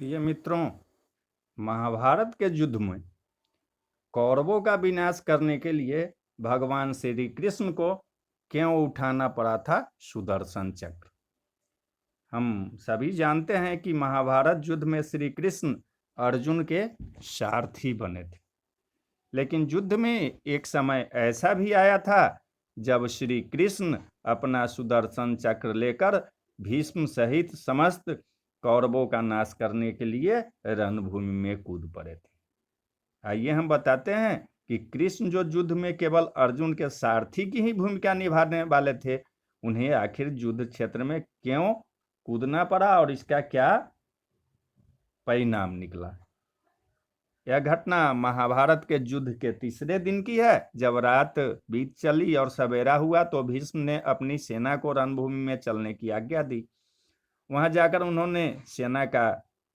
ये मित्रों, महाभारत के युद्ध में कौरवों का विनाश करने के लिए भगवान श्री कृष्ण को क्यों उठाना पड़ा था सुदर्शन चक्र। हम सभी जानते हैं कि महाभारत युद्ध में श्री कृष्ण अर्जुन के सारथी बने थे, लेकिन युद्ध में एक समय ऐसा भी आया था जब श्री कृष्ण अपना सुदर्शन चक्र लेकर भीष्म सहित समस्त कौरवों का नाश करने के लिए रणभूमि में कूद पड़े थे। आइए हम बताते हैं कि कृष्ण जो युद्ध में केवल अर्जुन के सारथी की ही भूमिका निभाने वाले थे, उन्हें आखिर युद्ध क्षेत्र में क्यों कूदना पड़ा और इसका क्या परिणाम निकला। यह घटना महाभारत के युद्ध के तीसरे दिन की है। जब रात बीत चली और सवेरा हुआ तो भीष्म ने अपनी सेना को रणभूमि में चलने की आज्ञा दी। वहां जाकर उन्होंने सेना का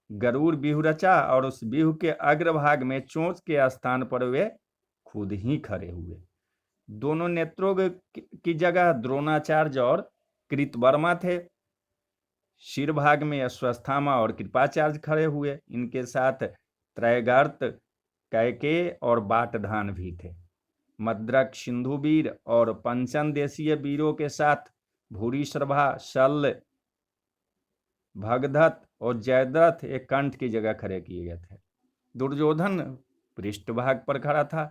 गरुड़ व्यूह रचा और उस व्यूह के अग्रभाग में चोंच के स्थान पर वे खुद ही खड़े हुए। दोनों नेत्रों की जगह द्रोणाचार्य और कृतवर्मा थे। शीर भाग में अश्वत्थामा और कृपाचार्य खड़े हुए। इनके साथ त्रैगर्त, कैकेय और बाटधान भी थे। मद्रक, सिंधुवीर और पंचन देशीय वीरों के साथ भूरिश्रभा, शल्य, भगदत्त और जयद्रथ एक कंठ की जगह खड़े किए गए थे। दुर्योधन पृष्ठभाग पर खड़ा था।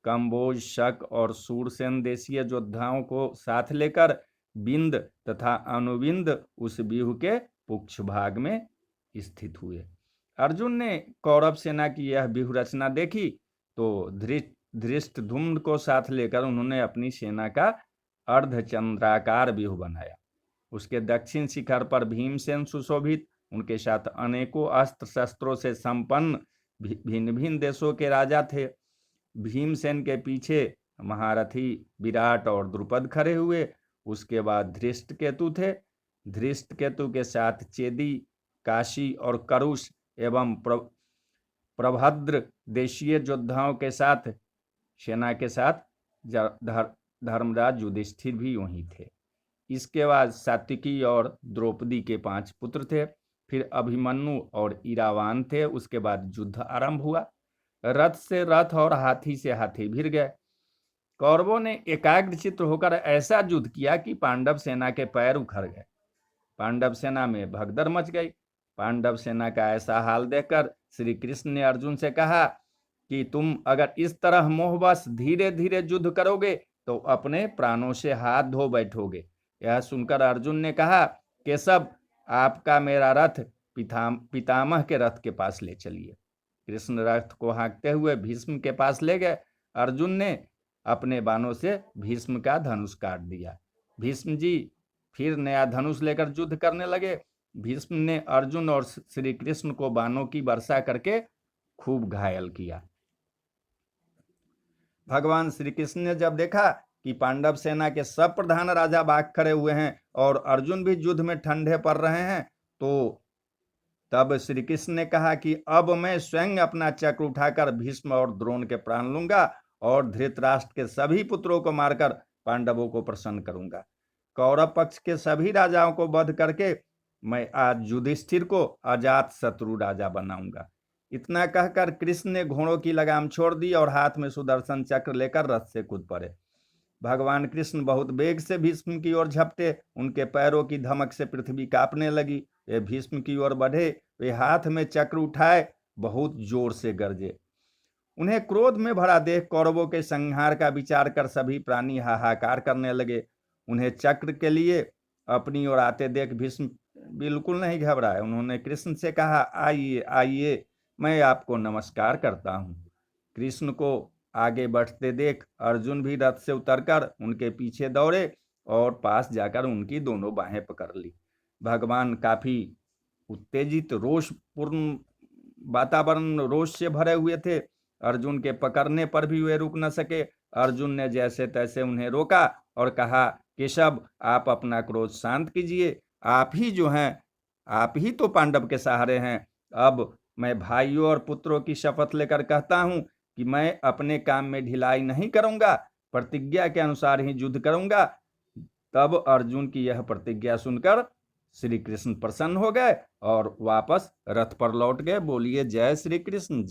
कंबोज, शक और सूरसेन देशीय योद्धाओं को साथ लेकर बिंद तथा अनुबिंद उस व्यूह के पुक्ष भाग में स्थित हुए। अर्जुन ने कौरव सेना की यह व्यूह रचना देखी तो धृष्टद्युम्न को साथ लेकर उन्होंने अपनी सेना का अर्धचंद्राकार व्यूह बनाया। उसके दक्षिण शिखर पर भीमसेन सुशोभित, उनके साथ अनेकों अस्त्र शस्त्रों से संपन्न भिन्न भिन्न देशों के राजा थे। भीमसेन के पीछे महारथी विराट और द्रुपद खड़े हुए। उसके बाद धृष्टकेतु थे। धृष्टकेतु के साथ चेदी, काशी और करुष एवं प्रभद्र देशीय योद्धाओं के साथ सेना के साथ धर्मराज युधिष्ठिर भी वहीं थे। इसके बाद सात्विकी और द्रौपदी के 5 पुत्र थे। फिर अभिमन्यु और इरावान थे। उसके बाद युद्ध आरंभ हुआ। रथ से रथ और हाथी से हाथी भिड़ गए। कौरवों ने एकाग्रचित्त होकर ऐसा युद्ध किया कि पांडव सेना के पैर उखड़ गए। पांडव सेना में भगदड़ मच गई। पांडव सेना का ऐसा हाल देखकर श्री कृष्ण ने अर्जुन से कहा कि तुम अगर इस तरह मोहवश धीरे धीरे युद्ध करोगे तो अपने प्राणों से हाथ धो बैठोगे। यह सुनकर अर्जुन ने कहा, केशव, आपका मेरा रथ पितामह के रथ के पास ले चलिए। कृष्ण रथ को हाँकते हुए भीष्म के पास ले गए। अर्जुन ने अपने बाणों से भीष्म का धनुष काट दिया। भीष्म जी फिर नया धनुष लेकर युद्ध करने लगे। भीष्म ने अर्जुन और श्री कृष्ण को बाणों की वर्षा करके खूब घायल किया। भगवान श्री कृष्ण ने जब देखा कि पांडव सेना के सब प्रधान राजा बाग खड़े हुए हैं और अर्जुन भी युद्ध में ठंडे पड़ रहे हैं, तो तब श्री कृष्ण ने कहा कि अब मैं स्वयं अपना चक्र उठाकर भीष्म और द्रोण के प्राण लूंगा और धृतराष्ट्र के सभी पुत्रों को मारकर पांडवों को प्रसन्न करूंगा। कौरव पक्ष के सभी राजाओं को वध करके मैं आज युधिष्ठिर को अजात शत्रु राजा बनाऊंगा। इतना कहकर कृष्ण ने घोड़ों की लगाम छोड़ दी और हाथ में सुदर्शन चक्र लेकर रथ से कूद पड़े। भगवान कृष्ण बहुत वेग से भीष्म की ओर झपटे। उनके पैरों की धमक से पृथ्वी कांपने लगी। वे भीष्म की ओर बढ़े। वे हाथ में चक्र उठाए बहुत जोर से गरजे। उन्हें क्रोध में भरा देख कौरवों के संहार का विचार कर सभी प्राणी हाहाकार करने लगे। उन्हें चक्र के लिए अपनी ओर आते देख भीष्म बिल्कुल नहीं घबराए। उन्होंने कृष्ण से कहा, आइए आइए, मैं आपको नमस्कार करता हूँ। कृष्ण को आगे बढ़ते देख अर्जुन भी रथ से उतरकर उनके पीछे दौड़े और पास जाकर उनकी दोनों बाहें पकड़ ली। भगवान काफी उत्तेजित, रोषपूर्ण वातावरण रोष से भरे हुए थे। अर्जुन के पकड़ने पर भी वे रुक न सके। अर्जुन ने जैसे तैसे उन्हें रोका और कहा, केशव, आप अपना क्रोध शांत कीजिए। आप ही जो हैं, आप ही तो पांडव के सहारे हैं। अब मैं भाइयों और पुत्रों की शपथ लेकर कहता हूं कि मैं अपने काम में ढिलाई नहीं करूंगा, प्रतिज्ञा के अनुसार ही युद्ध करूंगा। तब अर्जुन की यह प्रतिज्ञा सुनकर श्री कृष्ण प्रसन्न हो गए और वापस रथ पर लौट गए। बोलिए जय श्री कृष्ण।